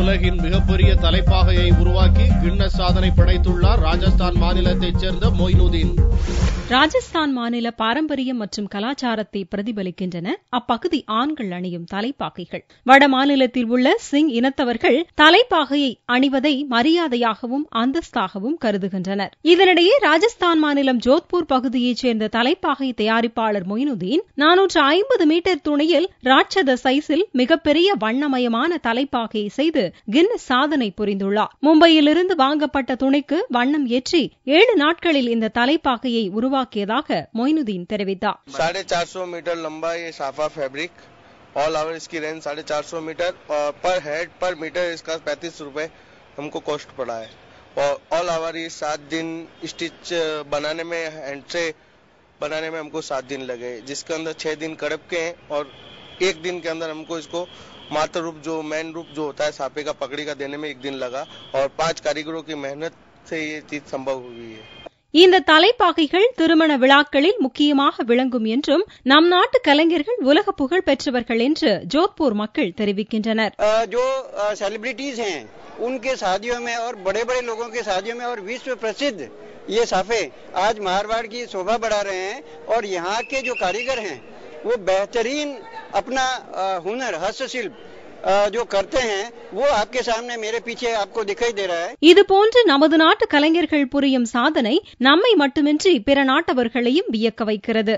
உலகின் மிகப்பெரிய தலைப்பாகையை உருவாக்கி கின்னஸ் சாதனை படைத்துள்ளார் ராஜஸ்தான் மாநிலத்தைச் சேர்ந்த மொய்னுதீன். ராஜஸ்தான் மாநில பாரம்பரியம் மற்றும் கலாச்சாரத்தை பிரதிபலிக்கின்றன அப்பகுதி ஆண்கள் அணியும் தலைப்பாகைகள். வட மாநிலத்தில் உள்ள சிங் இனத்தவர்கள் தலைப்பாகையை அணிவதை மரியாதையாகவும் அந்தஸ்தாகவும் கருதுகின்றனர். இதனிடையே ராஜஸ்தான் மாநிலம் ஜோத்பூர் பகுதியைச் சேர்ந்த தலைப்பாகை தயாரிப்பாளர் மொய்னுதீன் 450 மீட்டர் துணியில் ராட்சத சைஸில் மிகப்பெரிய வண்ணமயமான தலைப்பாகையை செய்து கின்னஸ் சாதனை புரிந்துள்ளார். மும்பையிலிருந்து வாங்கப்பட்ட துணிக்கு வண்ணம் ஏற்றி 7 நாட்களில் இந்த தலைப்பாகையை உருவாக்கியதாக மொய்னுதீன் தெரிவித்தார். 450 मीटर लंबा ये साफा फैब्रिक, ऑल ओवर इसकी रेंज 450 मीटर और पर हेड पर मीटर इसका 35 रुपए हमको कॉस्ट पड़ा है। और ऑल ओवर ये 7 दिन स्टिच बनाने में, हैंड से बनाने में हमको 7 दिन लगे, जिसके अंदर 6 दिन कड़प के हैं और 1 दिन के अंदर हमको इसको मात्र रूप जो मेन रूप जो होता है साफे का पकड़ी का देने में 1 दिन लगा और 5 कारीगरों की मेहनत से ये चीज संभव हुई है. இந்த தலைப்பாகைகள் திருமண விழாக்களில் முக்கியமாக விளங்கும் என்றும் நம் நாட்டு கலைஞர்கள் உலக புகழ் பெற்றவர்கள் என்று ஜோத்பூர் மக்கள் தெரிவிக்கின்றனர். जो सेलिब्रिटीज हैं उनके शादियों में और बड़े बड़े लोगों के शादियों में और विश्व प्रसिद्ध ये साफे आज मारवाड़ की शोभा बढ़ा रहे हैं और यहाँ के जो कारीगर हैं वो बेहतरीन अपना हुनर हस्तशिल्प जो करते हैं वो आपके सामने मेरे पीछे आपको दिखाई दे रहा है. இதுபோன்று நமது நாட்டு கலைஞர்கள் புரியும் சாதனை நம்மை மட்டுமின்றி பிற நாட்டவர்களையும் வியக்க வைக்கிறது.